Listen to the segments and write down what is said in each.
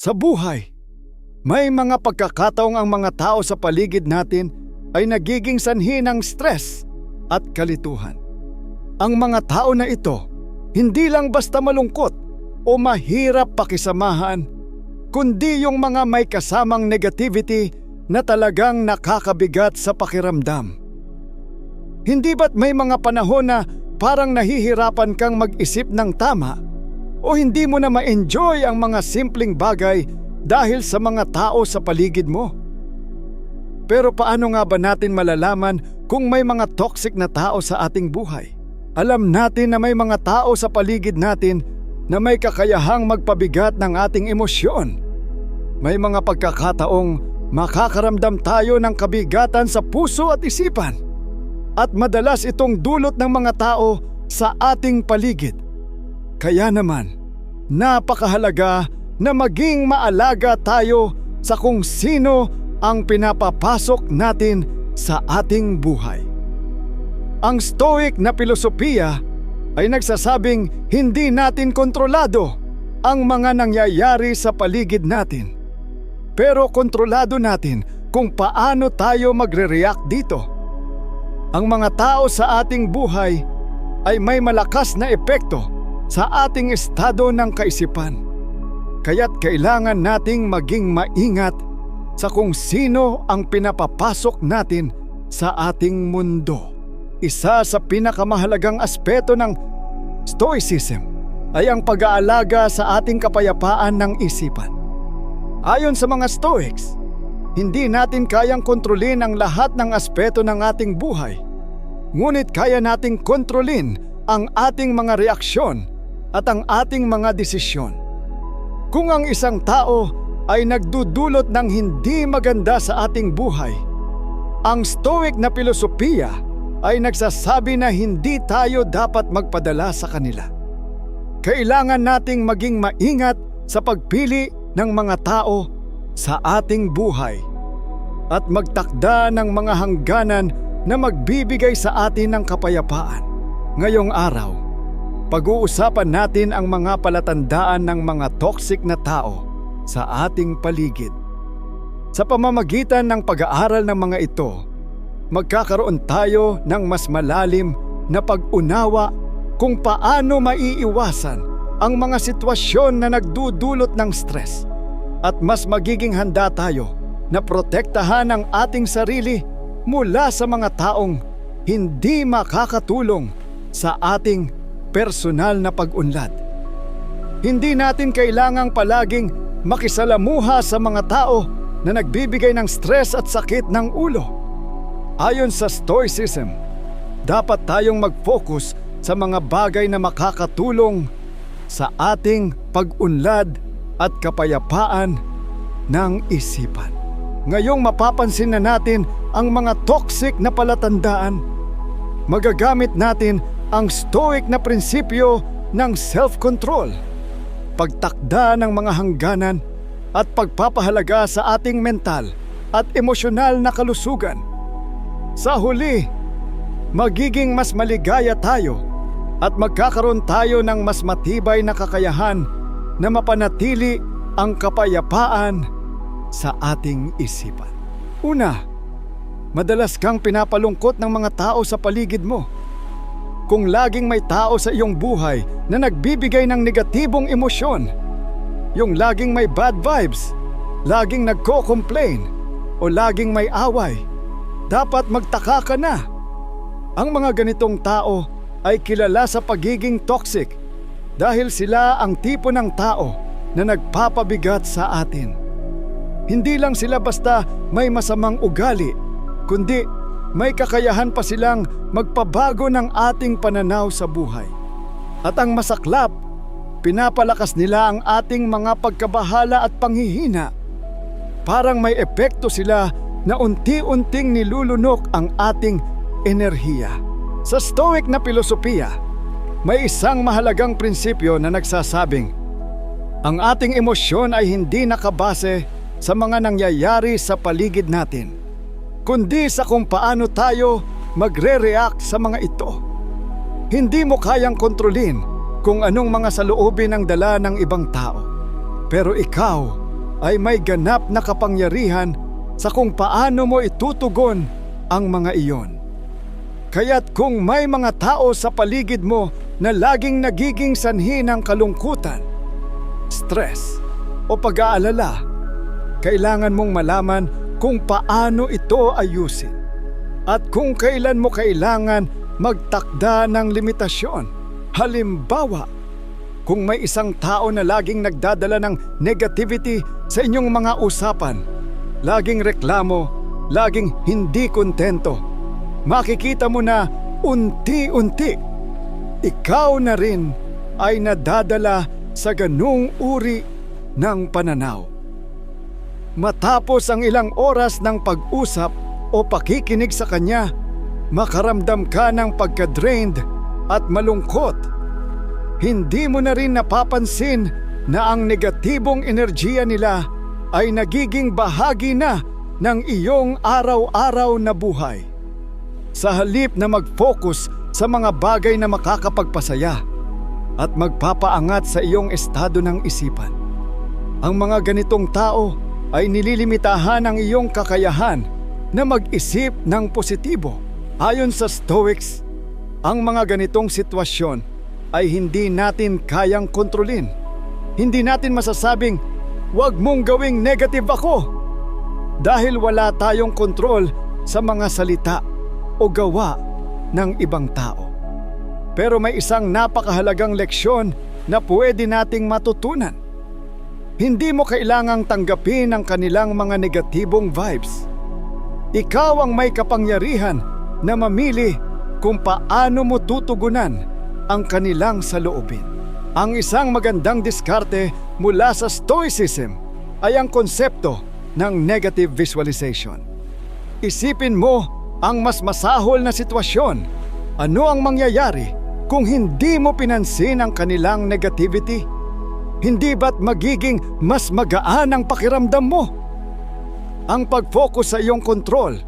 Sa buhay, may mga pagkakataong ang mga tao sa paligid natin ay nagiging sanhi ng stress at kalituhan. Ang mga tao na ito, hindi lang basta malungkot o mahirap pakisamahan, kundi yung mga may kasamang negativity na talagang nakakabigat sa pakiramdam. Hindi ba't may mga panahon na parang nahihirapan kang mag-isip ng tama o hindi mo na ma-enjoy ang mga simpleng bagay dahil sa mga tao sa paligid mo? Pero paano nga ba natin malalaman kung may mga toxic na tao sa ating buhay? Alam natin na may mga tao sa paligid natin na may kakayahang magpabigat ng ating emosyon. May mga pagkakataong makakaramdam tayo ng kabigatan sa puso at isipan. At madalas itong dulot ng mga tao sa ating paligid. Kaya naman, napakahalaga na maging maalaga tayo sa kung sino ang pinapapasok natin sa ating buhay. Ang Stoic na filosofiya ay nagsasabing hindi natin kontrolado ang mga nangyayari sa paligid natin. Pero kontrolado natin kung paano tayo magre-react dito. Ang mga tao sa ating buhay ay may malakas na epekto sa ating estado ng kaisipan. Kaya't kailangan nating maging maingat sa kung sino ang pinapapasok natin sa ating mundo. Isa sa pinakamahalagang aspeto ng Stoicism ay ang pag-aalaga sa ating kapayapaan ng isipan. Ayon sa mga Stoics, hindi natin kayang kontrolin ang lahat ng aspeto ng ating buhay. Ngunit kaya nating kontrolin ang ating mga reaksyon at ang ating mga desisyon. Kung ang isang tao ay nagdudulot ng hindi maganda sa ating buhay, ang Stoic na filosofiya ay nagsasabi na hindi tayo dapat magpadala sa kanila. Kailangan nating maging maingat sa pagpili ng mga tao sa ating buhay at magtakda ng mga hangganan na magbibigay sa atin ng kapayapaan. Ngayong araw, pag-uusapan natin ang mga palatandaan ng mga toxic na tao sa ating paligid. Sa pamamagitan ng pag-aaral ng mga ito, magkakaroon tayo ng mas malalim na pag-unawa kung paano maiiwasan ang mga sitwasyon na nagdudulot ng stress at mas magiging handa tayo na protektahan ang ating sarili mula sa mga taong hindi makakatulong sa ating personal na pag-unlad. Hindi natin kailangang palaging makisalamuha sa mga tao na nagbibigay ng stress at sakit ng ulo. Ayon sa Stoicism, dapat tayong mag-focus sa mga bagay na makakatulong sa ating pag-unlad at kapayapaan ng isipan. Ngayong mapapansin na natin ang mga toxic na palatandaan, magagamit natin ang Stoic na prinsipyo ng self-control, pagtakda ng mga hangganan at pagpapahalaga sa ating mental at emosyonal na kalusugan. Sa huli, magiging mas maligaya tayo at magkakaroon tayo ng mas matibay na kakayahan na mapanatili ang kapayapaan sa ating isipan. Una, madalas kang pinapalungkot ng mga tao sa paligid mo. Kung laging may tao sa iyong buhay na nagbibigay ng negatibong emosyon, yung laging may bad vibes, laging nagko-complain o laging may away, dapat magtaka ka na. Ang mga ganitong tao ay kilala sa pagiging toxic dahil sila ang tipo ng tao na nagpapabigat sa atin. Hindi lang sila basta may masamang ugali, kundi may kakayahan pa silang magpabago ng ating pananaw sa buhay. At ang masaklap, pinapalakas nila ang ating mga pagkabahala at panghihina. Parang may epekto sila na unti-unting nilulunok ang ating enerhiya. Sa Stoic na filosofiya, may isang mahalagang prinsipyo na nagsasabing, ang ating emosyon ay hindi nakabase sa mga nangyayari sa paligid natin, kundi sa kung paano tayo magre-react sa mga ito. Hindi mo kayang kontrolin kung anong mga saloobin ang dala ng ibang tao, pero ikaw ay may ganap na kapangyarihan sa kung paano mo itutugon ang mga iyon. Kaya't kung may mga tao sa paligid mo na laging nagiging sanhi ng kalungkutan, stress o pag-aalala, kailangan mong malaman kung paano ito ayusin at kung kailan mo kailangan magtakda ng limitasyon. Halimbawa, kung may isang tao na laging nagdadala ng negativity sa inyong mga usapan, laging reklamo, laging hindi kontento, makikita mo na unti-unti, ikaw na rin ay nadadala sa ganung uri ng pananaw. Matapos ang ilang oras ng pag-usap o pakikinig sa kanya, makaramdam ka ng pagka-drained at malungkot. Hindi mo na rin napapansin na ang negatibong enerhiya nila ay nagiging bahagi na ng iyong araw-araw na buhay. Sa halip na mag-focus sa mga bagay na makakapagpasaya at magpapaangat sa iyong estado ng isipan, ang mga ganitong tao ay nililimitahan ang iyong kakayahan na mag-isip ng positibo. Ayon sa Stoics, ang mga ganitong sitwasyon ay hindi natin kayang kontrolin. Hindi natin masasabing, "Huwag mong gawing negative ako," dahil wala tayong kontrol sa mga salita o gawa ng ibang tao. Pero may isang napakahalagang leksyon na pwede nating matutunan. Hindi mo kailangang tanggapin ang kanilang mga negatibong vibes. Ikaw ang may kapangyarihan na mamili kung paano mo tutugunan ang kanilang saloobin. Ang isang magandang diskarte mula sa Stoicism ay ang konsepto ng negative visualization. Isipin mo ang mas masahol na sitwasyon. Ano ang mangyayari kung hindi mo pinansin ang kanilang negativity? Hindi ba't magiging mas magaan ang pakiramdam mo? Ang pag-focus sa iyong kontrol,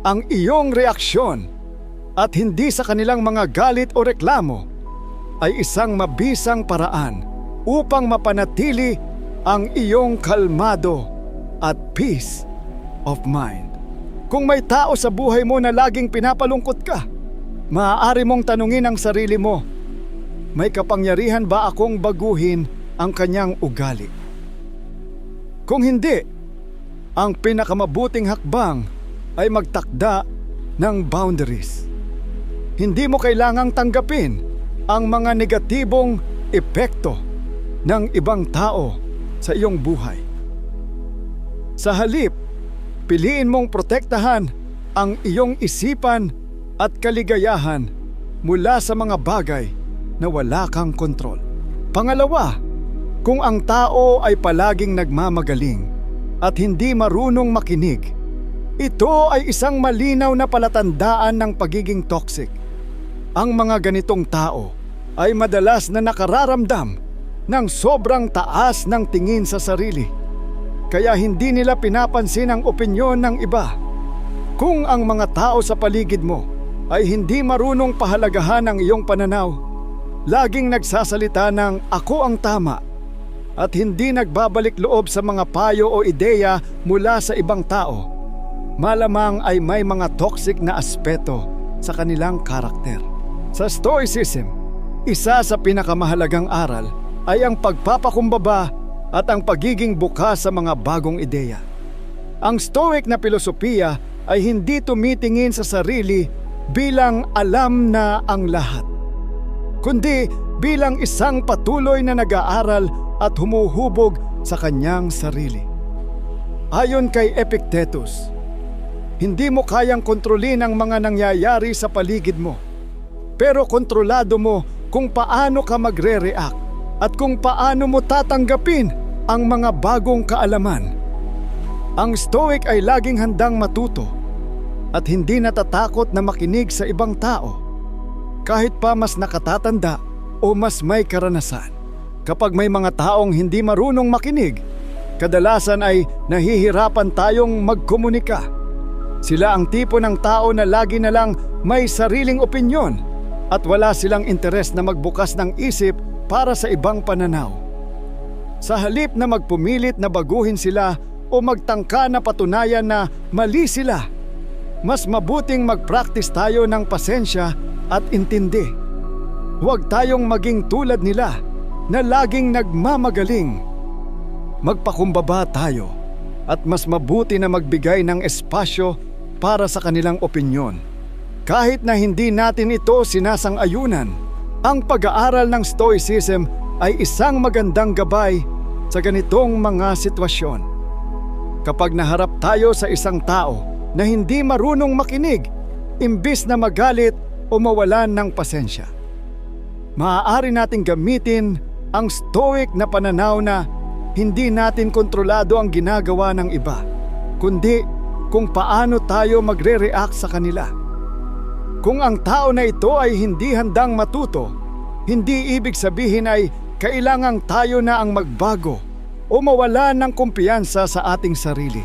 ang iyong reaksyon, at hindi sa kanilang mga galit o reklamo ay isang mabisang paraan upang mapanatili ang iyong kalmado at peace of mind. Kung may tao sa buhay mo na laging pinapalungkot ka, maaari mong tanungin ang sarili mo, may kapangyarihan ba akong baguhin ang kanyang ugali? Kung hindi, ang pinakamabuting hakbang ay magtakda ng boundaries. Hindi mo kailangang tanggapin ang mga negatibong epekto ng ibang tao sa iyong buhay. Sa halip, piliin mong protektahan ang iyong isipan at kaligayahan mula sa mga bagay na wala kang kontrol. Pangalawa, kung ang tao ay palaging nagmamagaling at hindi marunong makinig, ito ay isang malinaw na palatandaan ng pagiging toxic. Ang mga ganitong tao ay madalas na nakararamdam ng sobrang taas ng tingin sa sarili, kaya hindi nila pinapansin ang opinyon ng iba. Kung ang mga tao sa paligid mo ay hindi marunong pahalagahan ang iyong pananaw, laging nagsasalita ng "ako ang tama" at hindi nagbabalik loob sa mga payo o ideya mula sa ibang tao, malamang ay may mga toxic na aspeto sa kanilang karakter. Sa Stoicism, isa sa pinakamahalagang aral ay ang pagpapakumbaba at ang pagiging bukas sa mga bagong ideya. Ang Stoic na filosofiya ay hindi tumitingin sa sarili bilang alam na ang lahat, kundi bilang isang patuloy na nag-aaral at humuhubog sa kanyang sarili. Ayon kay Epictetus, hindi mo kayang kontrolin ang mga nangyayari sa paligid mo, pero kontrolado mo kung paano ka magre-react at kung paano mo tatanggapin ang mga bagong kaalaman. Ang Stoic ay laging handang matuto at hindi natatakot na makinig sa ibang tao, kahit pa mas nakatatanda o mas may karanasan. Kapag may mga taong hindi marunong makinig, kadalasan ay nahihirapan tayong magkomunika. Sila ang tipo ng tao na lagi na lang may sariling opinyon at wala silang interes na magbukas ng isip para sa ibang pananaw. Sa halip na magpumilit na baguhin sila o magtangka na patunayan na mali sila, mas mabuting mag-practice tayo ng pasensya at intindi. Huwag tayong maging tulad nila na laging nagmamagaling. Magpakumbaba tayo at mas mabuti na magbigay ng espasyo para sa kanilang opinyon. Kahit na hindi natin ito sinasang-ayunan, ang pag-aaral ng Stoicism ay isang magandang gabay sa ganitong mga sitwasyon. Kapag naharap tayo sa isang tao na hindi marunong makinig, imbis na magalit o mawalan ng pasensya, maaari nating gamitin ang Stoic na pananaw na hindi natin kontrolado ang ginagawa ng iba, kundi kung paano tayo magre-react sa kanila. Kung ang tao na ito ay hindi handang matuto, hindi ibig sabihin ay kailangang tayo na ang magbago o mawala ng kumpiyansa sa ating sarili.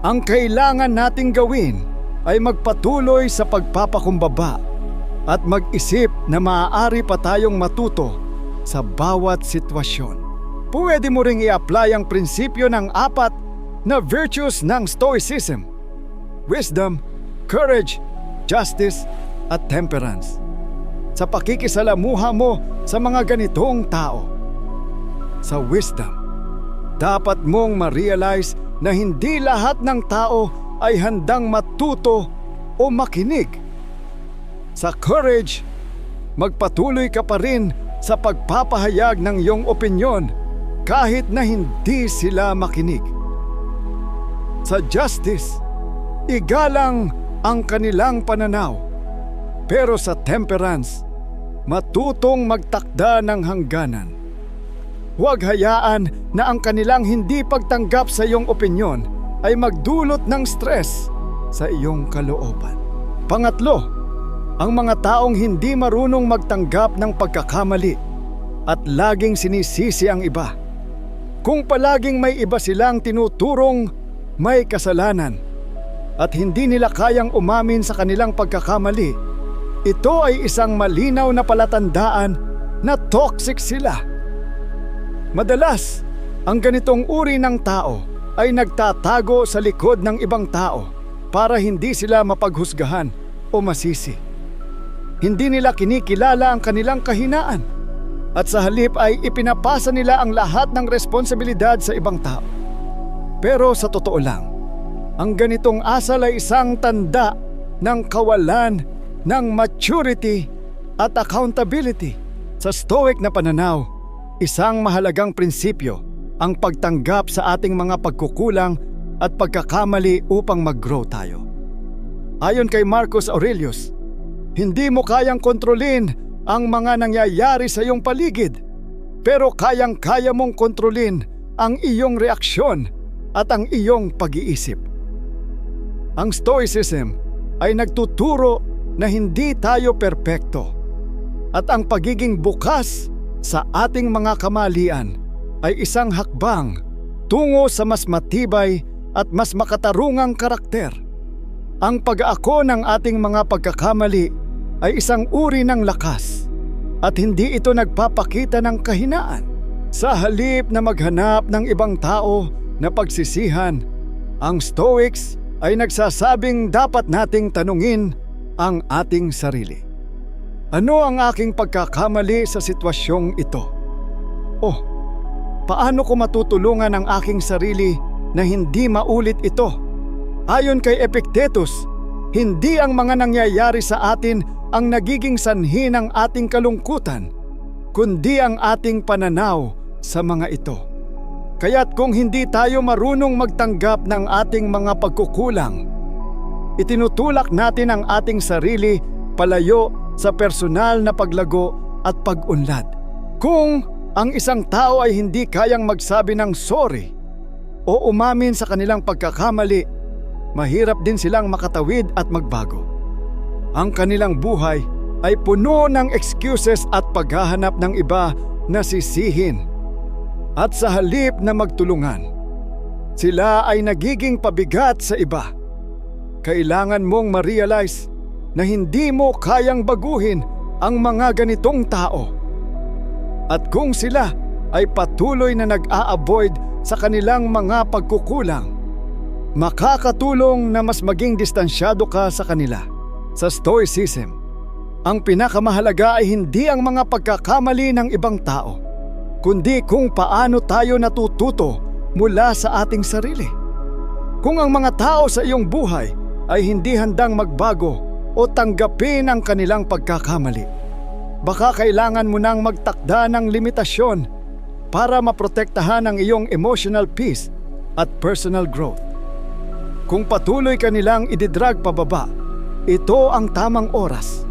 Ang kailangan nating gawin ay magpatuloy sa pagpapakumbaba at mag-isip na maaari pa tayong matuto sa bawat sitwasyon. Pwede mo ring i-apply ang prinsipyo ng 4 na virtues ng Stoicism: wisdom, courage, justice, at temperance sa pakikisalamuha mo sa mga ganitong tao. Sa wisdom, dapat mong ma-realize na hindi lahat ng tao ay handang matuto o makinig. Sa courage, magpatuloy ka pa rin sa pagpapahayag ng iyong opinyon kahit na hindi sila makinig. Sa justice, igalang ang kanilang pananaw. Pero sa temperance, matutong magtakda ng hangganan. Huwag hayaan na ang kanilang hindi pagtanggap sa iyong opinyon ay magdulot ng stress sa iyong kalooban. Pangatlo, ang mga taong hindi marunong magtanggap ng pagkakamali at laging sinisisi ang iba. Kung palaging may iba silang tinuturong may kasalanan at hindi nila kayang umamin sa kanilang pagkakamali, ito ay isang malinaw na palatandaan na toxic sila. Madalas, ang ganitong uri ng tao ay nagtatago sa likod ng ibang tao para hindi sila mapaghusgahan o masisi. Hindi nila kinikilala ang kanilang kahinaan at sa halip ay ipinapasa nila ang lahat ng responsibilidad sa ibang tao. Pero sa totoo lang, ang ganitong asal ay isang tanda ng kawalan ng maturity at accountability. Sa Stoic na pananaw, isang mahalagang prinsipyo ang pagtanggap sa ating mga pagkukulang at pagkakamali upang mag-grow tayo. Ayon kay Marcus Aurelius, hindi mo kayang kontrolin ang mga nangyayari sa iyong paligid, pero kayang-kaya mong kontrolin ang iyong reaksyon at ang iyong pag-iisip. Ang Stoicism ay nagtuturo na hindi tayo perpekto at ang pagiging bukas sa ating mga kamalian ay isang hakbang tungo sa mas matibay at mas makatarungang karakter. Ang pag-aako ng ating mga pagkakamali ay isang uri ng lakas at hindi ito nagpapakita ng kahinaan. Sa halip na maghanap ng ibang tao na pagsisihan, ang Stoics ay nagsasabing dapat nating tanungin ang ating sarili. Ano ang aking pagkakamali sa sitwasyong ito? Oh, paano ko matutulungan ang aking sarili na hindi maulit ito? Ayon kay Epictetus, hindi ang mga nangyayari sa atin ang nagiging sanhi ng ating kalungkutan, kundi ang ating pananaw sa mga ito. Kaya't kung hindi tayo marunong magtanggap ng ating mga pagkukulang, itinutulak natin ang ating sarili palayo sa personal na paglago at pag-unlad. Kung ang isang tao ay hindi kayang magsabi ng sorry o umamin sa kanilang pagkakamali, mahirap din silang makatawid at magbago. Ang kanilang buhay ay puno ng excuses at paghahanap ng iba na sisihin. At sa halip na magtulungan, sila ay nagiging pabigat sa iba. Kailangan mong ma-realize na hindi mo kayang baguhin ang mga ganitong tao. At kung sila ay patuloy na nag-a-avoid sa kanilang mga pagkukulang, makakatulong na mas maging distansyado ka sa kanila. Sa Stoicism, ang pinakamahalaga ay hindi ang mga pagkakamali ng ibang tao, kundi kung paano tayo natututo mula sa ating sarili. Kung ang mga tao sa iyong buhay ay hindi handang magbago o tanggapin ang kanilang pagkakamali, baka kailangan mo nang magtakda ng limitasyon para maprotektahan ang iyong emotional peace at personal growth. Kung patuloy ka nilang ididrag pababa, ito ang tamang oras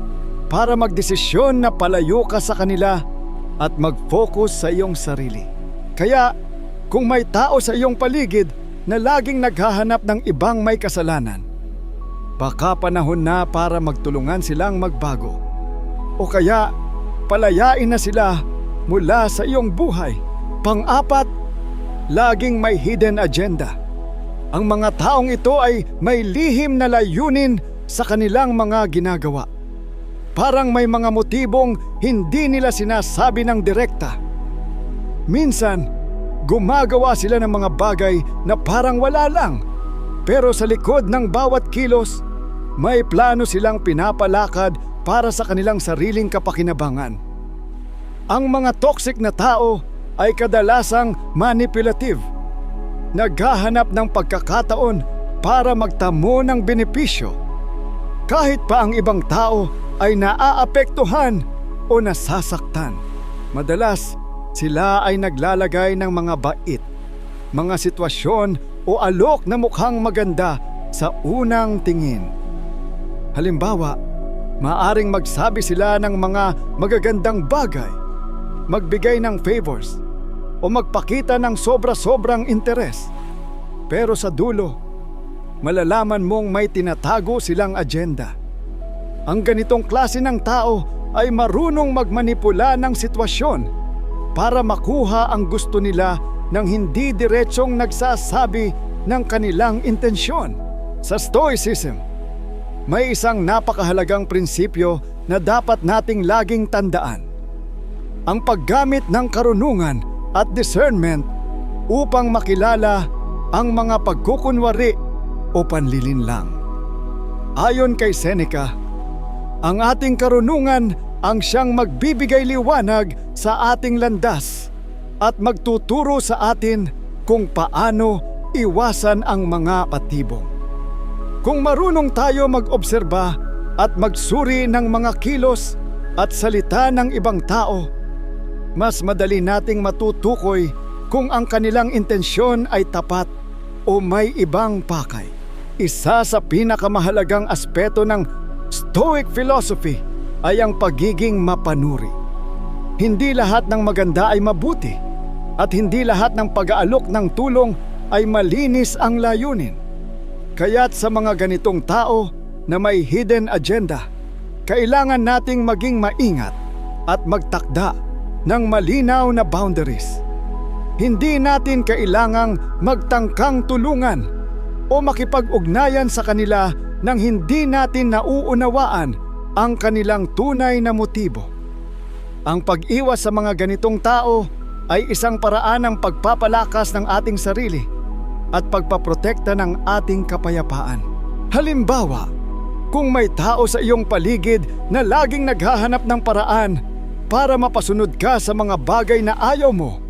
para magdesisyon na palayo ka sa kanila at mag-focus sa iyong sarili. Kaya, kung may tao sa iyong paligid na laging naghahanap ng ibang may kasalanan, baka panahon na para magtulungan silang magbago. O kaya, palayain na sila mula sa iyong buhay. Pang-apat, laging may hidden agenda. Ang mga taong ito ay may lihim na layunin sa kanilang mga ginagawa. Parang may mga motibong hindi nila sinasabi ng direkta. Minsan, gumagawa sila ng mga bagay na parang wala lang, pero sa likod ng bawat kilos, may plano silang pinapalakad para sa kanilang sariling kapakinabangan. Ang mga toxic na tao ay kadalasang manipulative, naghahanap ng pagkakataon para magtamo ng benepisyo, kahit pa ang ibang tao ay naaapektuhan o nasasaktan. Madalas, sila ay naglalagay ng mga bait, mga sitwasyon o alok na mukhang maganda sa unang tingin. Halimbawa, maaring magsabi sila ng mga magagandang bagay, magbigay ng favors, o magpakita ng sobra-sobrang interes. Pero sa dulo, malalaman mong may tinatago silang agenda. Ang ganitong klase ng tao ay marunong magmanipula ng sitwasyon para makuha ang gusto nila nang hindi diretsong nagsasabi ng kanilang intensyon. Sa Stoicism, may isang napakahalagang prinsipyo na dapat nating laging tandaan: ang paggamit ng karunungan at discernment upang makilala ang mga pagkukunwari o panlilinlang. Ayon kay Seneca, ang ating karunungan ang siyang magbibigay liwanag sa ating landas at magtuturo sa atin kung paano iwasan ang mga patibong. Kung marunong tayo mag-obserba at magsuri ng mga kilos at salita ng ibang tao, mas madali nating matutukoy kung ang kanilang intensyon ay tapat o may ibang pakay. Isa sa pinakamahalagang aspeto ng Stoic philosophy ay ang pagiging mapanuri. Hindi lahat ng maganda ay mabuti at hindi lahat ng pag-aalok ng tulong ay malinis ang layunin. Kaya't sa mga ganitong tao na may hidden agenda, kailangan nating maging maingat at magtakda ng malinaw na boundaries. Hindi natin kailangang magtangkang tulungan o makipag-ugnayan sa kanila nang hindi natin nauunawaan ang kanilang tunay na motibo. Ang pag-iwas sa mga ganitong tao ay isang paraan ng pagpapalakas ng ating sarili at pagpaprotekta ng ating kapayapaan. Halimbawa, kung may tao sa iyong paligid na laging naghahanap ng paraan para mapasunod ka sa mga bagay na ayaw mo,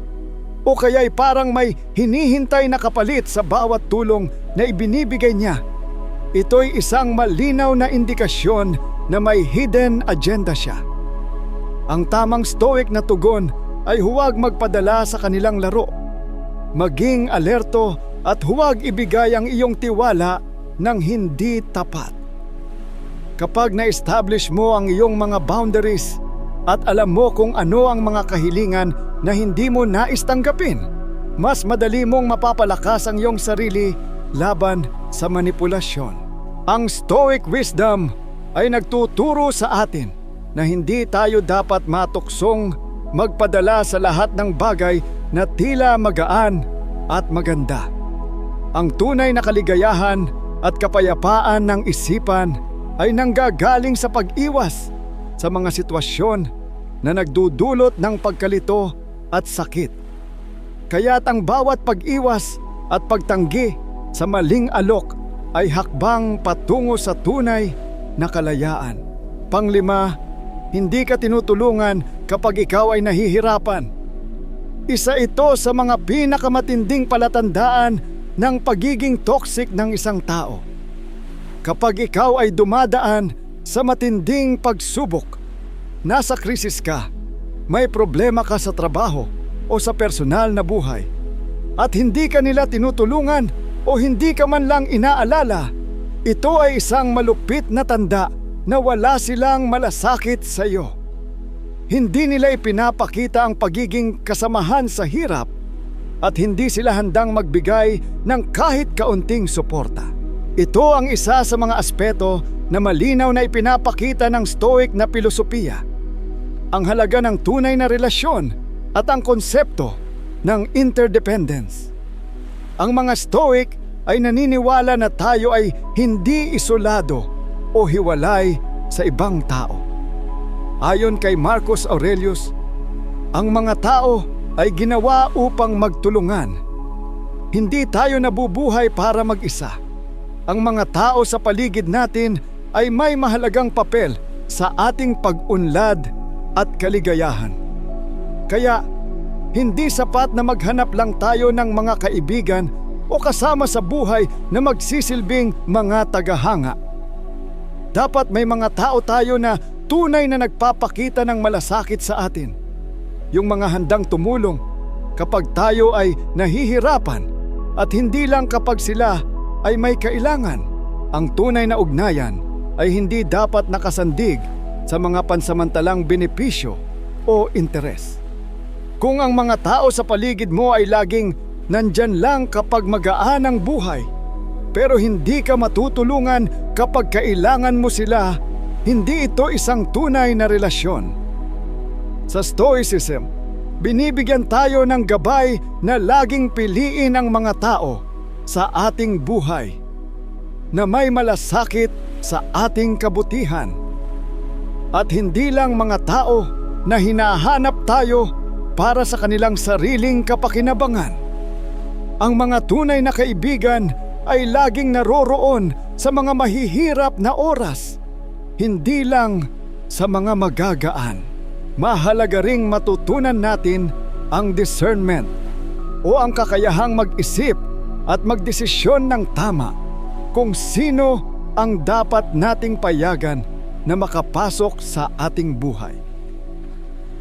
o kaya'y parang may hinihintay na kapalit sa bawat tulong na ibinibigay niya, ito'y isang malinaw na indikasyon na may hidden agenda siya. Ang tamang stoic na tugon ay huwag magpadala sa kanilang laro. Maging alerto at huwag ibigay ang iyong tiwala ng hindi tapat. Kapag na-establish mo ang iyong mga boundaries at alam mo kung ano ang mga kahilingan na hindi mo nais tanggapin, mas madali mong mapapalakas ang iyong sarili laban sa manipulasyon. Ang Stoic wisdom ay nagtuturo sa atin na hindi tayo dapat matuksong magpadala sa lahat ng bagay na tila magaan at maganda. Ang tunay na kaligayahan at kapayapaan ng isipan ay nanggagaling sa pag-iwas sa mga sitwasyon na nagdudulot ng pagkalito at sakit. Kaya't ang bawat pag-iwas at pagtanggi sa maling alok ay hakbang patungo sa tunay na kalayaan. Panglima, hindi ka tinutulungan kapag ikaw ay nahihirapan. Isa ito sa mga pinakamatinding palatandaan ng pagiging toxic ng isang tao. Kapag ikaw ay dumadaan sa matinding pagsubok, nasa krisis ka, may problema ka sa trabaho o sa personal na buhay, at hindi ka nila tinutulungan o hindi ka man lang inaalala, ito ay isang malupit na tanda na wala silang malasakit sa iyo. Hindi nila ipinapakita ang pagiging kasamahan sa hirap at hindi sila handang magbigay ng kahit kaunting suporta. Ito ang isa sa mga aspeto na malinaw na ipinapakita ng Stoic na pilosopiya. Ang halaga ng tunay na relasyon at ang konsepto ng interdependence. Ang mga Stoic ay naniniwala na tayo ay hindi isolado o hiwalay sa ibang tao. Ayon kay Marcus Aurelius, ang mga tao ay ginawa upang magtulungan. Hindi tayo nabubuhay para mag-isa. Ang mga tao sa paligid natin ay may mahalagang papel sa ating pag-unlad at kaligayahan. Kaya, hindi sapat na maghanap lang tayo ng mga kaibigan o kasama sa buhay na magsisilbing mga tagahanga. Dapat may mga tao tayo na tunay na nagpapakita ng malasakit sa atin. Yung mga handang tumulong kapag tayo ay nahihirapan at hindi lang kapag sila ay may kailangan. Ang tunay na ugnayan ay hindi dapat nakasandig sa mga pansamantalang benepisyo o interes. Kung ang mga tao sa paligid mo ay laging nandyan lang kapag magaan ang buhay, pero hindi ka matutulungan kapag kailangan mo sila, hindi ito isang tunay na relasyon. Sa Stoicism, binibigyan tayo ng gabay na laging piliin ang mga tao sa ating buhay na may malasakit sa ating kabutihan. At hindi lang mga tao na hinahanap tayo para sa kanilang sariling kapakinabangan. Ang mga tunay na kaibigan ay laging naroroon sa mga mahihirap na oras, hindi lang sa mga magagaan. Mahalaga ring matutunan natin ang discernment o ang kakayahang mag-isip at magdesisyon ng tama kung sino ang dapat nating payagan na makapasok sa ating buhay.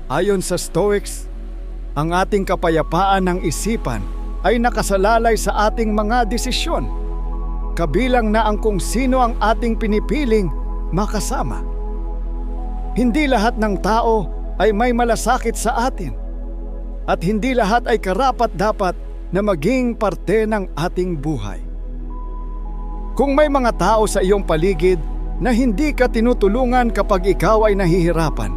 Ayon sa Stoics, ang ating kapayapaan ng isipan ay nakasalalay sa ating mga desisyon, kabilang na ang kung sino ang ating pinipiling makasama. Hindi lahat ng tao ay may malasakit sa atin, at hindi lahat ay karapat-dapat na maging parte ng ating buhay. Kung may mga tao sa iyong paligid na hindi ka tinutulungan kapag ikaw ay nahihirapan,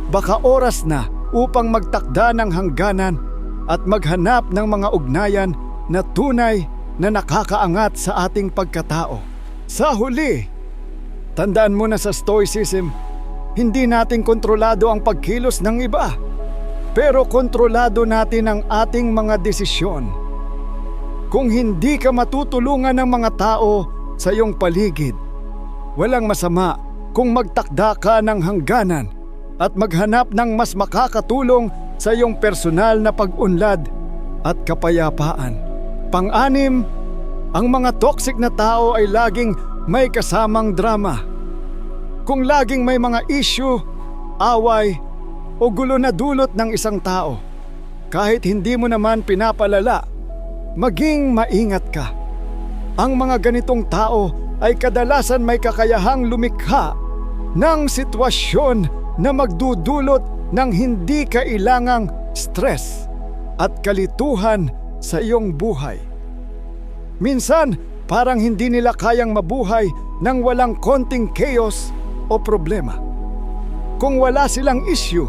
baka oras na upang magtakda ng hangganan at maghanap ng mga ugnayan na tunay na nakakaangat sa ating pagkatao. Sa huli, tandaan mo na sa Stoicism, hindi natin kontrolado ang pagkilos ng iba, pero kontrolado natin ang ating mga desisyon. Kung hindi ka matutulungan ng mga tao sa iyong paligid, walang masama kung magtakda ka ng hangganan at maghanap ng mas makakatulong sa iyong personal na pag-unlad at kapayapaan. Pang-anim, ang mga toxic na tao ay laging may kasamang drama. Kung laging may mga issue, away o gulo na dulot ng isang tao, kahit hindi mo naman pinapalala, maging maingat ka. Ang mga ganitong tao ay kadalasan may kakayahang lumikha ng sitwasyon na magdudulot ng hindi kailangang stress at kalituhan sa iyong buhay. Minsan, parang hindi nila kayang mabuhay nang walang konting chaos o problema. Kung wala silang issue,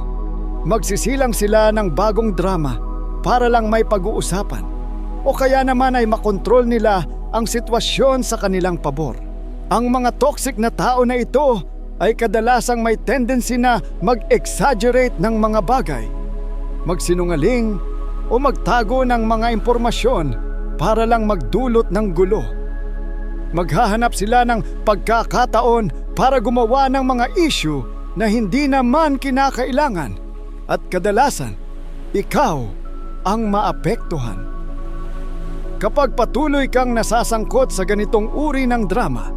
magsisilang sila ng bagong drama para lang may pag-uusapan, o kaya naman ay makontrol nila ang sitwasyon sa kanilang pabor. Ang mga toxic na tao na ito ay kadalasang may tendency na mag-exaggerate ng mga bagay, magsinungaling o magtago ng mga impormasyon para lang magdulot ng gulo. Maghahanap sila ng pagkakataon para gumawa ng mga issue na hindi naman kinakailangan at kadalasan, ikaw ang maapektuhan. Kapag patuloy kang nasasangkot sa ganitong uri ng drama,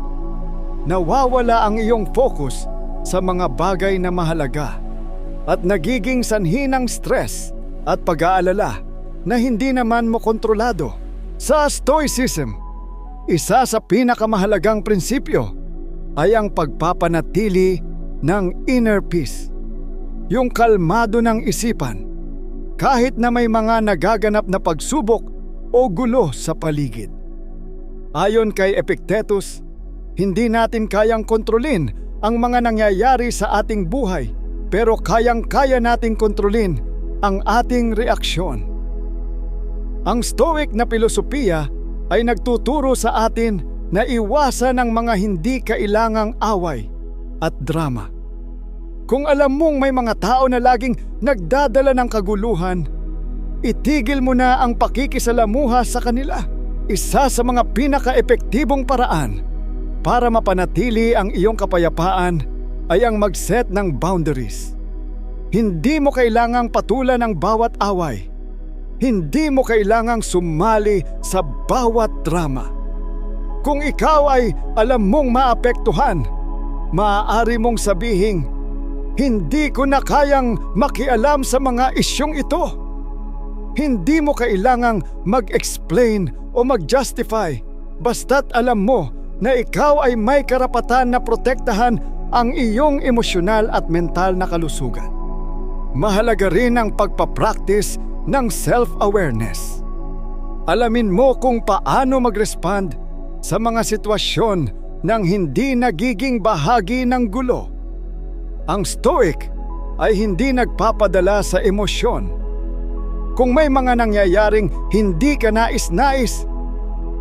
nawawala ang iyong focus sa mga bagay na mahalaga at nagiging sanhi ng stress at pag-aalala na hindi naman mo kontrolado. Sa Stoicism, isa sa pinakamahalagang prinsipyo ay ang pagpapanatili ng inner peace. Yung kalmado ng isipan kahit na may mga nagaganap na pagsubok o gulo sa paligid. Ayon kay Epictetus, hindi natin kayang kontrolin ang mga nangyayari sa ating buhay, pero kayang-kaya nating kontrolin ang ating reaksyon. Ang Stoic na filosofiya ay nagtuturo sa atin na iwasan ang mga hindi kailangang away at drama. Kung alam mong may mga tao na laging nagdadala ng kaguluhan, itigil mo na ang pakikisalamuha sa kanila. Isa sa mga pinaka-epektibong paraan para mapanatili ang iyong kapayapaan ay ang mag-set ng boundaries. Hindi mo kailangang patulan ang bawat away. Hindi mo kailangang sumali sa bawat drama. Kung ikaw ay alam mong maapektuhan, maaari mong sabihing, hindi ko na kayang makialam sa mga isyong ito. Hindi mo kailangang mag-explain o mag-justify, basta't alam mo na ikaw ay may karapatan na protektahan ang iyong emosyonal at mental na kalusugan. Mahalaga rin ang pagpapractice ng self-awareness. Alamin mo kung paano mag-respond sa mga sitwasyon nang hindi nagiging bahagi ng gulo. Ang Stoic ay hindi nagpapadala sa emosyon. Kung may mga nangyayaring hindi ka nais-nais,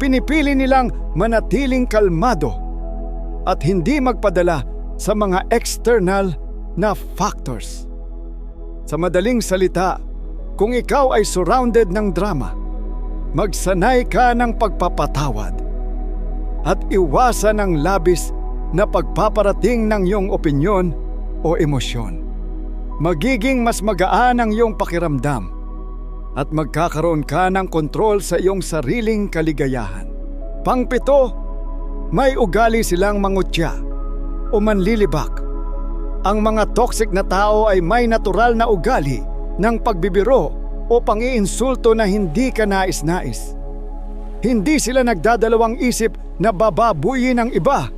pinipili nilang manatiling kalmado at hindi magpadala sa mga external na factors. Sa madaling salita, kung ikaw ay surrounded ng drama, magsanay ka ng pagpapatawad at iwasan ang labis na pagpaparating ng iyong opinyon o emosyon. Magiging mas magaan ang iyong pakiramdam at magkakaroon ka ng kontrol sa iyong sariling kaligayahan. Pangpito, may ugali silang mangutya o manlilibak. Ang mga toxic na tao ay may natural na ugali ng pagbibiro o pang-iinsulto na hindi ka nais-nais. Hindi sila nagdadalawang isip na bababuyin ng iba,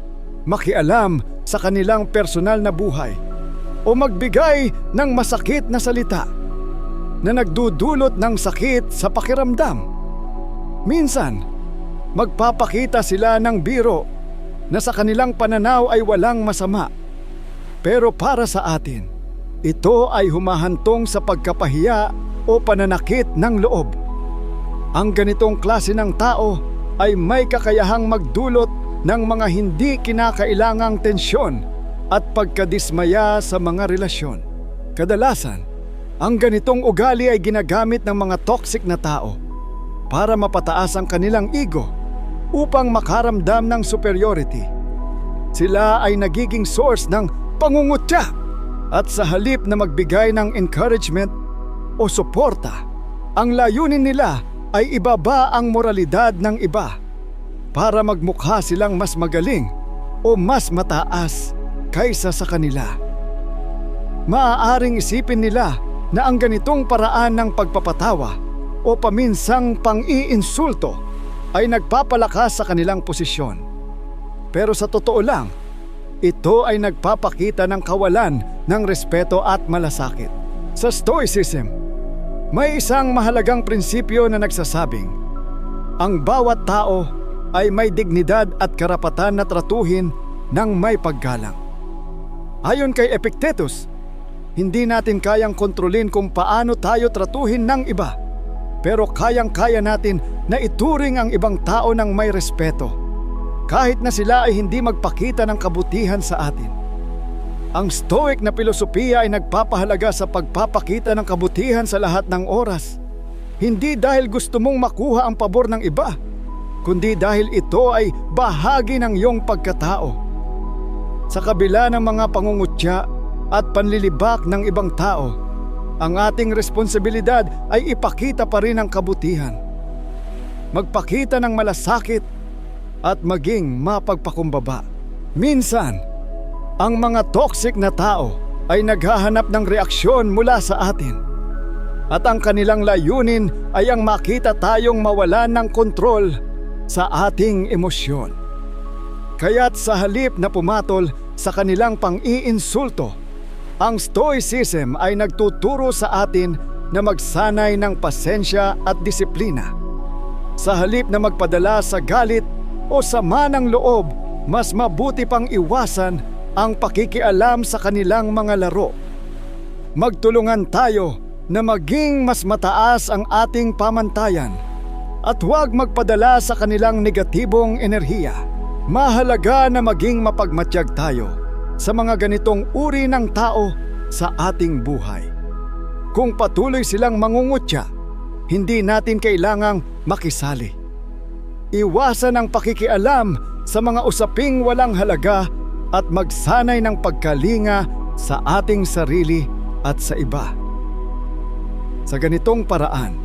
makialam sa kanilang personal na buhay, o magbigay ng masakit na salita na nagdudulot ng sakit sa pakiramdam. Minsan, magpapakita sila ng biro na sa kanilang pananaw ay walang masama. Pero para sa atin, ito ay humahantong sa pagkapahiya o pananakit ng loob. Ang ganitong klase ng tao ay may kakayahang magdulot ng mga hindi kinakailangang tensyon at pagkadismaya sa mga relasyon. Kadalasan, ang ganitong ugali ay ginagamit ng mga toxic na tao para mapataas ang kanilang ego upang makaramdam ng superiority. Sila ay nagiging source ng pangungutya at sa halip na magbigay ng encouragement o suporta, ang layunin nila ay ibaba ang moralidad ng iba para magmukha silang mas magaling o mas mataas kaysa sa kanila. Maaaring isipin nila na ang ganitong paraan ng pagpapatawa o paminsang pang-iinsulto ay nagpapalakas sa kanilang posisyon. Pero sa totoo lang, ito ay nagpapakita ng kawalan ng respeto at malasakit. Sa Stoicism, may isang mahalagang prinsipyo na nagsasabing, ang bawat tao ay may dignidad at karapatan na tratuhin ng may paggalang. Ayon kay Epictetus, hindi natin kayang kontrolin kung paano tayo tratuhin ng iba, pero kayang-kaya natin na ituring ang ibang tao ng may respeto, kahit na sila ay hindi magpakita ng kabutihan sa atin. Ang Stoic na filosofiya ay nagpapahalaga sa pagpapakita ng kabutihan sa lahat ng oras. hindi dahil gusto mong makuha ang pabor ng iba, kundi dahil ito ay bahagi ng iyong pagkatao. Sa kabila ng mga pangungutya at panlilibak ng ibang tao, ang ating responsibilidad ay ipakita pa rin ang kabutihan. Magpakita ng malasakit at maging mapagpakumbaba. Minsan, ang mga toxic na tao ay naghahanap ng reaksyon mula sa atin. At ang kanilang layunin ay ang makita tayong mawalan ng kontrol sa ating emosyon. Kaya't sa halip na pumatol sa kanilang pang-iinsulto, ang Stoicism ay nagtuturo sa atin na magsanay ng pasensya at disiplina. Sa halip na magpadala sa galit o sama ng loob, mas mabuti pang iwasan ang pakikialam sa kanilang mga laro. Magtulungan tayo na maging mas mataas ang ating pamantayan at huwag magpadala sa kanilang negatibong enerhiya. Mahalaga na maging mapagmatyag tayo sa mga ganitong uri ng tao sa ating buhay. Kung patuloy silang mangungutya, hindi natin kailangang makisali. Iwasan ang pakikialam sa mga usaping walang halaga at magsanay ng pagkalinga sa ating sarili at sa iba. Sa ganitong paraan,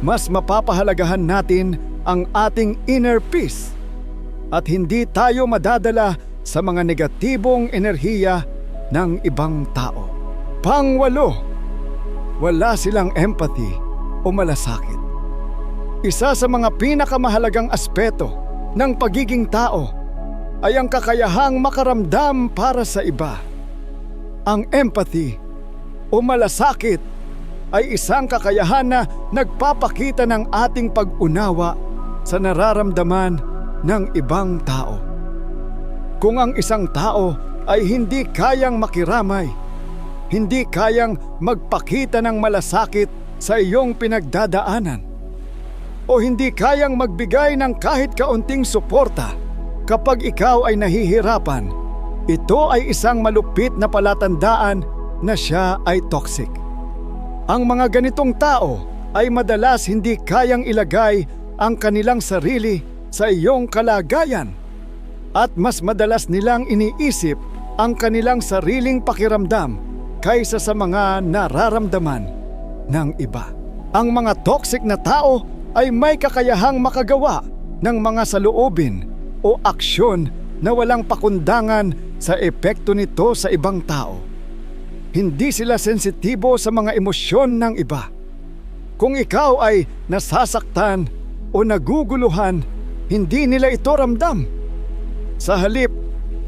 mas mapapahalagahan natin ang ating inner peace at hindi tayo madadala sa mga negatibong enerhiya ng ibang tao. Pangwalo, wala silang empathy o malasakit. Isa sa mga pinakamahalagang aspeto ng pagiging tao ay ang kakayahang makaramdam para sa iba. Ang empathy o malasakit ay isang kakayahan na nagpapakita ng ating pag-unawa sa nararamdaman ng ibang tao. Kung ang isang tao ay hindi kayang makiramay, hindi kayang magpakita ng malasakit sa iyong pinagdadaanan, o hindi kayang magbigay ng kahit kaunting suporta kapag ikaw ay nahihirapan, ito ay isang malupit na palatandaan na siya ay toxic. Ang mga ganitong tao ay madalas hindi kayang ilagay ang kanilang sarili sa iyong kalagayan at mas madalas nilang iniisip ang kanilang sariling pakiramdam kaysa sa mga nararamdaman ng iba. Ang mga toxic na tao ay may kakayahang makagawa ng mga saloobin o aksyon na walang pakundangan sa epekto nito sa ibang tao. Hindi sila sensitibo sa mga emosyon ng iba. Kung ikaw ay nasasaktan o naguguluhan, hindi nila ito ramdam. Sa halip,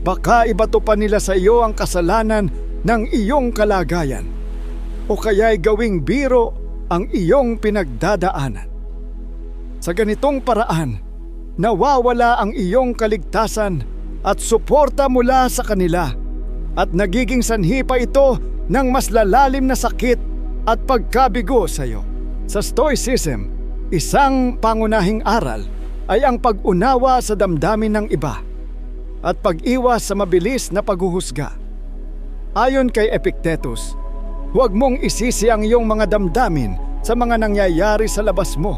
baka ibato pa nila sa iyo ang kasalanan ng iyong kalagayan o kaya'y gawing biro ang iyong pinagdadaanan. Sa ganitong paraan, nawawala ang iyong kaligtasan at suporta mula sa kanila at nagiging sanhi pa ito ng mas lalalim na sakit at pagkabigo sa iyo. Sa Stoicism, isang pangunahing aral ay ang pag-unawa sa damdamin ng iba at pag-iwas sa mabilis na paghuhusga. Ayon kay Epictetus, huwag mong isisi ang iyong mga damdamin sa mga nangyayari sa labas mo.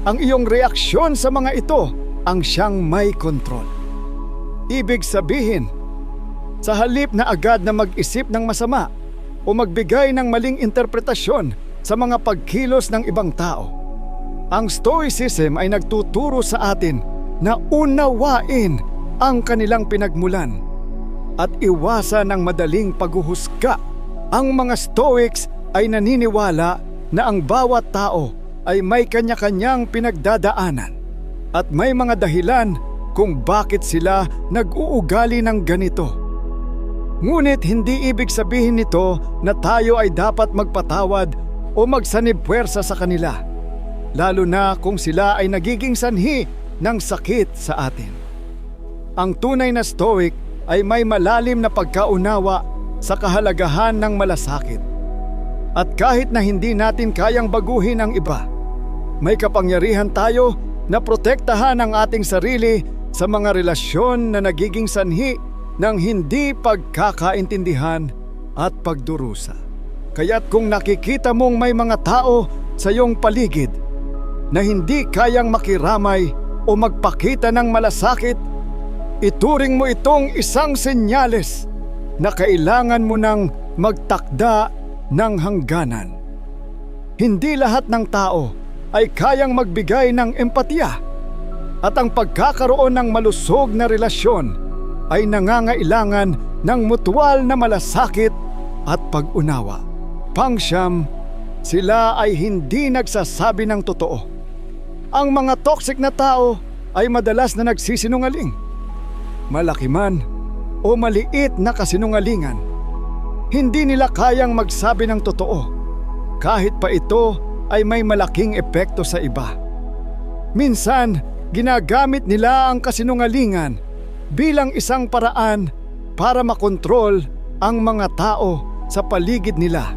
Ang iyong reaksyon sa mga ito ang siyang may kontrol. Ibig sabihin, sa halip na agad na mag-isip ng masama o magbigay ng maling interpretasyon sa mga pagkilos ng ibang tao, ang Stoicism ay nagtuturo sa atin na unawain ang kanilang pinagmulan at iwasan ang madaling paghuhusga. Ang mga Stoics ay naniniwala na ang bawat tao ay may kanya-kanyang pinagdadaanan at may mga dahilan kung bakit sila nag-uugali ng ganito. Ngunit hindi ibig sabihin nito na tayo ay dapat magpatawad o magsanib-puwersa sa kanila, lalo na kung sila ay nagiging sanhi ng sakit sa atin. Ang tunay na Stoic ay may malalim na pagkaunawa sa kahalagahan ng malasakit. At kahit na hindi natin kayang baguhin ang iba, may kapangyarihan tayo na protektahan ang ating sarili sa mga relasyon na nagiging sanhi ng hindi pagkakaintindihan at pagdurusa. Kaya't kung nakikita mong may mga tao sa iyong paligid na hindi kayang makiramay o magpakita ng malasakit, ituring mo itong isang senyales na kailangan mo nang magtakda ng hangganan. Hindi lahat ng tao ay kayang magbigay ng empatiya, at ang pagkakaroon ng malusog na relasyon ay nangangailangan ng mutual na malasakit at pag-unawa. Pangsyam, sila ay hindi nagsasabi ng totoo. Ang mga toxic na tao ay madalas na nagsisinungaling. Malaki man o maliit na kasinungalingan, hindi nila kayang magsabi ng totoo kahit pa ito ay may malaking epekto sa iba. Minsan, ginagamit nila ang kasinungalingan bilang isang paraan para makontrol ang mga tao sa paligid nila,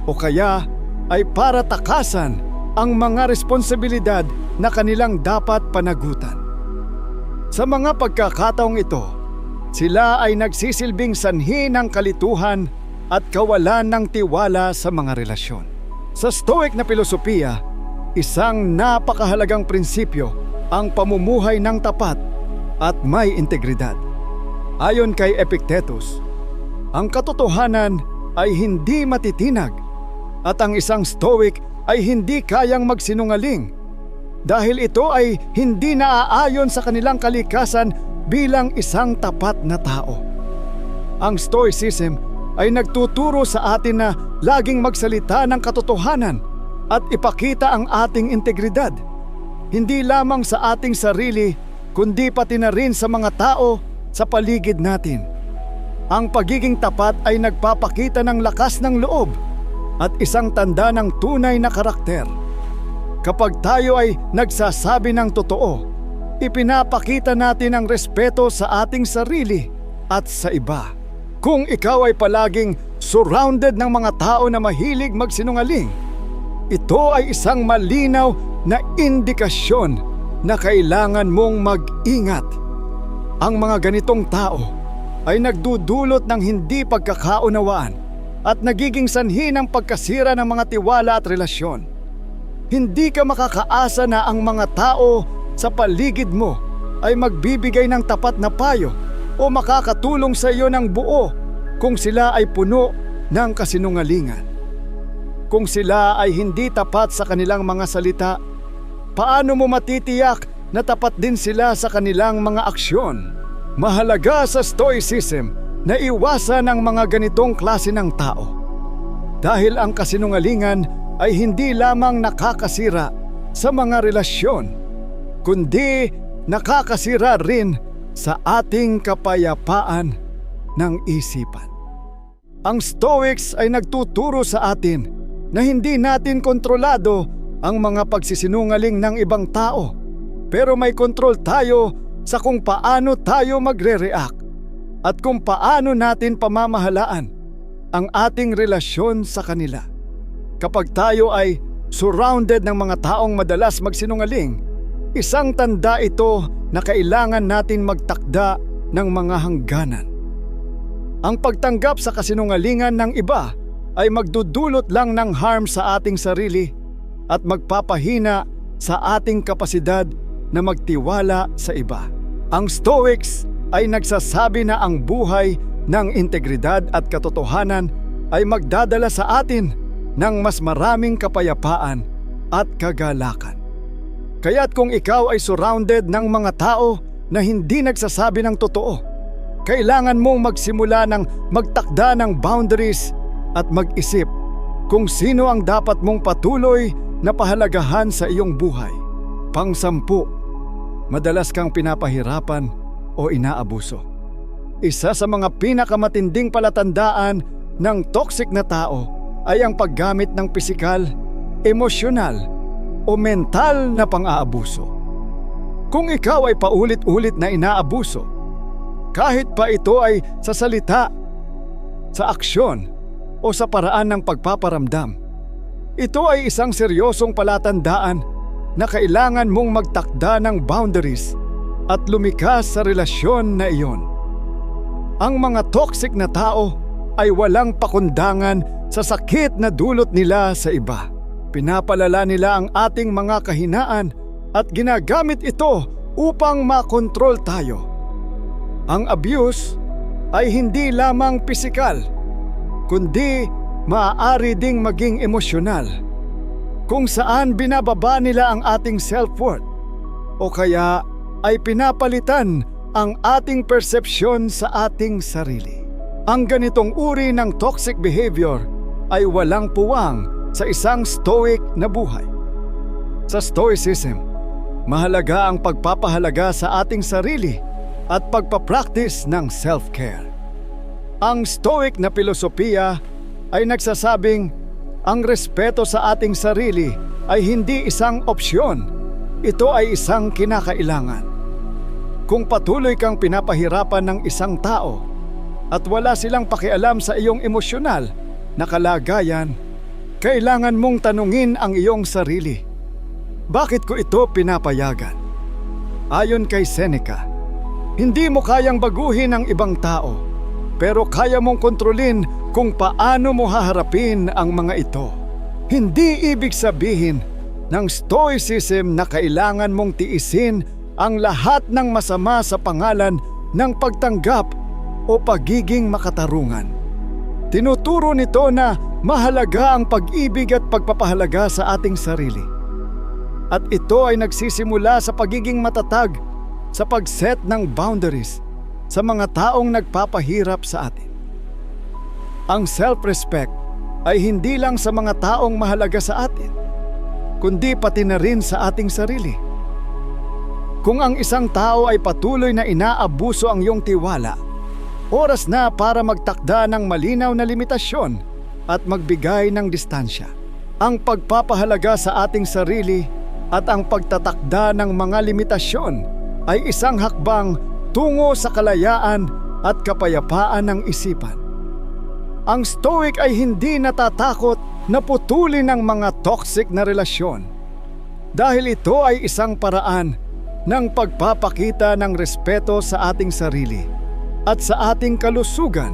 o kaya ay para takasan ang mga responsibilidad na kanilang dapat panagutan. Sa mga pagkakataong ito, sila ay nagsisilbing sanhi ng kalituhan at kawalan ng tiwala sa mga relasyon. Sa Stoic na filosofiya, isang napakahalagang prinsipyo ang pamumuhay ng tapat at may integridad. Ayon kay Epictetus, ang katotohanan ay hindi matitinag at ang isang Stoic ay hindi kayang magsinungaling dahil ito ay hindi naaayon sa kanilang kalikasan bilang isang tapat na tao. Ang Stoicism ay nagtuturo sa atin na laging magsalita ng katotohanan at ipakita ang ating integridad, hindi lamang sa ating sarili kundi pati na rin sa mga tao sa paligid natin. Ang pagiging tapat ay nagpapakita ng lakas ng loob at isang tanda ng tunay na karakter. Kapag tayo ay nagsasabi ng totoo, ipinapakita natin ang respeto sa ating sarili at sa iba. Kung ikaw ay palaging surrounded ng mga tao na mahilig magsinungaling, ito ay isang malinaw na indikasyon na kailangan mong mag-ingat. Ang mga ganitong tao ay nagdudulot ng hindi pagkakaunawaan at nagiging sanhi ng pagkasira ng mga tiwala at relasyon. Hindi ka makakaasa na ang mga tao sa paligid mo ay magbibigay ng tapat na payo o makakatulong sa iyo ng buo kung sila ay puno ng kasinungalingan. Kung sila ay hindi tapat sa kanilang mga salita, paano mo matitiyak na tapat din sila sa kanilang mga aksyon? Mahalaga sa Stoicism na iwasan ang mga ganitong klase ng tao. Dahil ang kasinungalingan ay hindi lamang nakakasira sa mga relasyon, kundi nakakasira rin sa ating kapayapaan ng isipan. Ang Stoics ay nagtuturo sa atin na hindi natin kontrolado ang mga pagsisinungaling ng ibang tao, pero may kontrol tayo sa kung paano tayo magre-react at kung paano natin pamamahalaan ang ating relasyon sa kanila. Kapag tayo ay surrounded ng mga taong madalas magsinungaling, isang tanda ito na kailangan natin magtakda ng mga hangganan. Ang pagtanggap sa kasinungalingan ng iba ay magdudulot lang ng harm sa ating sarili at magpapahina sa ating kapasidad na magtiwala sa iba. Ang Stoics ay nagsasabi na ang buhay ng integridad at katotohanan ay magdadala sa atin ng mas maraming kapayapaan at kagalakan. Kaya't kung ikaw ay surrounded ng mga tao na hindi nagsasabi ng totoo, kailangan mong magsimula ng magtakda ng boundaries at mag-isip kung sino ang dapat mong patuloy na pahalagahan sa iyong buhay. Pang-10, madalas kang pinapahirapan o inaabuso. Isa sa mga pinakamatinding palatandaan ng toxic na tao ay ang paggamit ng pisikal, emosyonal o mental na pang-aabuso. Kung ikaw ay paulit-ulit na inaabuso, kahit pa ito ay sa salita, sa aksyon o sa paraan ng pagpaparamdam, ito ay isang seryosong palatandaan na kailangan mong magtakda ng boundaries at lumikas sa relasyon na iyon. Ang mga toxic na tao ay walang pakundangan sa sakit na dulot nila sa iba. Pinapalala nila ang ating mga kahinaan at ginagamit ito upang makontrol tayo. Ang abuse ay hindi lamang pisikal, kundi maaari ding maging emosyonal, kung saan binababa nila ang ating self-worth o kaya ay pinapalitan ang ating persepsyon sa ating sarili. Ang ganitong uri ng toxic behavior ay walang puwang sa isang stoic na buhay. Sa Stoicism, mahalaga ang pagpapahalaga sa ating sarili at pagpapractice ng self-care. Ang Stoic na filosofiya ay nagsasabing ang respeto sa ating sarili ay hindi isang opsyon, ito ay isang kinakailangan. Kung patuloy kang pinapahirapan ng isang tao at wala silang pakialam sa iyong emosyonal na kalagayan, kailangan mong tanungin ang iyong sarili. Bakit ko ito pinapayagan? Ayon kay Seneca, hindi mo kayang baguhin ang ibang tao, pero kaya mong kontrolin kung paano mo haharapin ang mga ito. Hindi ibig sabihin ng Stoicism na kailangan mong tiisin ang lahat ng masama sa pangalan ng pagtanggap o pagiging makatarungan. Tinuturo nito na mahalaga ang pag-ibig at pagpapahalaga sa ating sarili. At ito ay nagsisimula sa pagiging matatag sa pag-set ng boundaries sa mga taong nagpapahirap sa atin. Ang self-respect ay hindi lang sa mga taong mahalaga sa atin, kundi pati na rin sa ating sarili. Kung ang isang tao ay patuloy na inaabuso ang iyong tiwala, oras na para magtakda ng malinaw na limitasyon at magbigay ng distansya. Ang pagpapahalaga sa ating sarili at ang pagtatakda ng mga limitasyon ay isang hakbang tungo sa kalayaan at kapayapaan ng isipan. Ang Stoic ay hindi natatakot na putulin ang mga toxic na relasyon dahil ito ay isang paraan ng pagpapakita ng respeto sa ating sarili at sa ating kalusugan,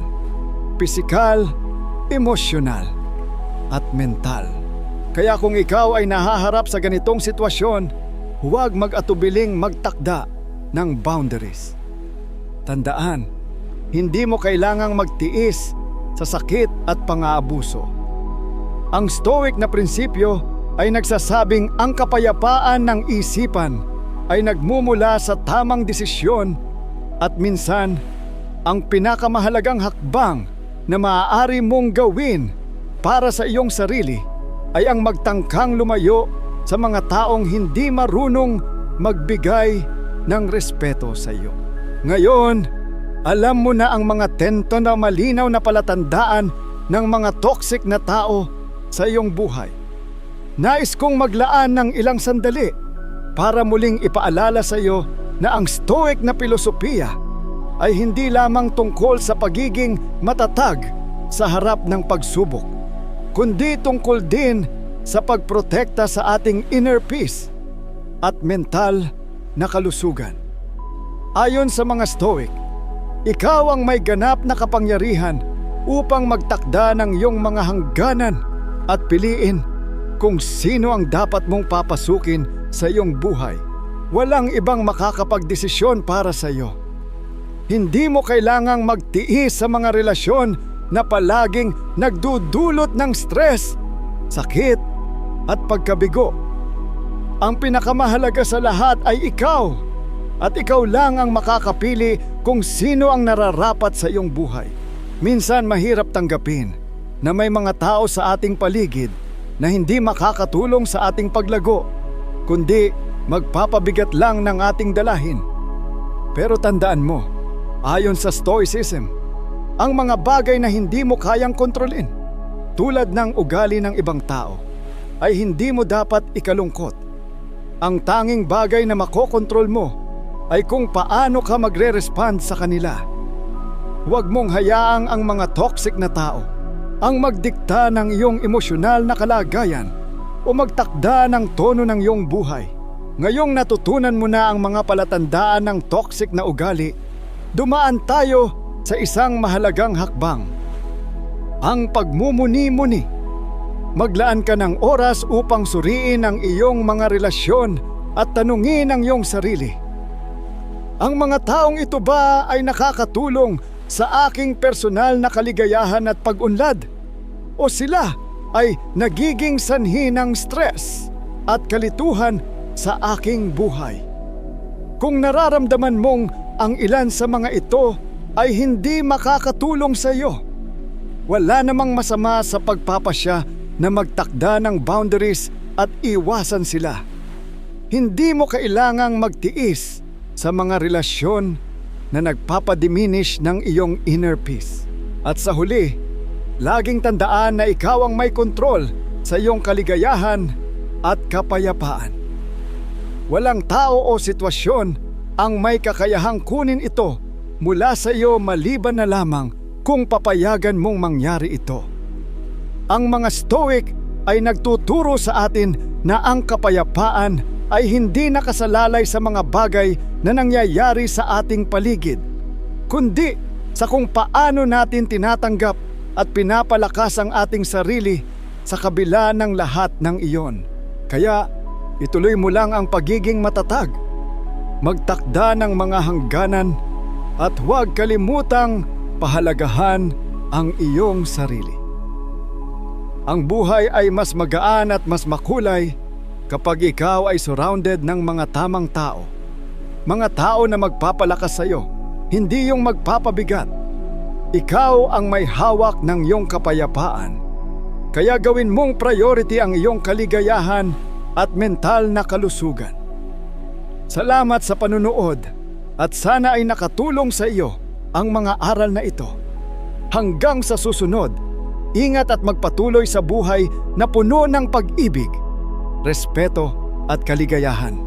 pisikal, emosyonal, at mental. Kaya kung ikaw ay nahaharap sa ganitong sitwasyon, huwag mag-atubiling magtakda ng boundaries. Tandaan, hindi mo kailangang magtiis sa sakit at pang-aabuso. Ang Stoic na prinsipyo ay nagsasabing ang kapayapaan ng isipan ay nagmumula sa tamang desisyon at minsan ang pinakamahalagang hakbang na maaari mong gawin para sa iyong sarili ay ang magtangkang lumayo sa mga taong hindi marunong magbigay ng respeto sa iyo. Ngayon, alam mo na ang mga tento na malinaw na palatandaan ng mga toxic na tao sa iyong buhay. Nais kong maglaan ng ilang sandali para muling ipaalala sa iyo na ang Stoic na filosofiya ay hindi lamang tungkol sa pagiging matatag sa harap ng pagsubok, kundi tungkol din sa pagprotekta sa ating inner peace at mental na kalusugan. Ayon sa mga Stoic, ikaw ang may ganap na kapangyarihan upang magtakda ng iyong mga hangganan at piliin kung sino ang dapat mong papasukin sa iyong buhay. Walang ibang makakapagdesisyon para sa iyo. Hindi mo kailangang magtiis sa mga relasyon na palaging nagdudulot ng stress, sakit, at pagkabigo. Ang pinakamahalaga sa lahat ay ikaw, at ikaw lang ang makakapili kung sino ang nararapat sa iyong buhay. Minsan mahirap tanggapin na may mga tao sa ating paligid na hindi makakatulong sa ating paglago, kundi magpapabigat lang ng ating dalahin. Pero tandaan mo, ayon sa Stoicism, ang mga bagay na hindi mo kayang kontrolin, tulad ng ugali ng ibang tao, ay hindi mo dapat ikalungkot. Ang tanging bagay na makokontrol mo ay kung paano ka magre-respond sa kanila. Huwag mong hayaang ang mga toxic na tao ang magdikta ng iyong emosyonal na kalagayan o magtakda ng tono ng iyong buhay. Ngayong natutunan mo na ang mga palatandaan ng toxic na ugali, dumaan tayo sa isang mahalagang hakbang, ang pagmumuni-muni. Maglaan ka ng oras upang suriin ang iyong mga relasyon at tanungin ang iyong sarili. Ang mga taong ito ba ay nakakatulong sa aking personal na kaligayahan at pag-unlad? O sila ay nagiging sanhi ng stress at kalituhan sa aking buhay? Kung nararamdaman mong ang ilan sa mga ito ay hindi makakatulong sa iyo, wala namang masama sa pagpapasya na magtakda ng boundaries at iwasan sila. Hindi mo kailangang magtiis sa mga relasyon na nagpapadiminish ng iyong inner peace. At sa huli, laging tandaan na ikaw ang may kontrol sa iyong kaligayahan at kapayapaan. Walang tao o sitwasyon ang may kakayahang kunin ito mula sa iyo maliban na lamang kung papayagan mong mangyari ito. Ang mga Stoic ay nagtuturo sa atin na ang kapayapaan ay hindi nakasalalay sa mga bagay na nangyayari sa ating paligid, kundi sa kung paano natin tinatanggap at pinapalakas ang ating sarili sa kabila ng lahat ng iyon. Kaya ituloy mo lang ang pagiging matatag, magtakda ng mga hangganan at huwag kalimutang pahalagahan ang iyong sarili. Ang buhay ay mas magaan at mas makulay kapag ikaw ay surrounded ng mga tamang tao. Mga tao na magpapalakas sa iyo, hindi yung magpapabigat. Ikaw ang may hawak ng iyong kapayapaan. Kaya gawin mong priority ang iyong kaligayahan at mental na kalusugan. Salamat sa panunood at sana ay nakatulong sa iyo ang mga aral na ito. Hanggang sa susunod, ingat at magpatuloy sa buhay na puno ng pag-ibig, respeto at kaligayahan.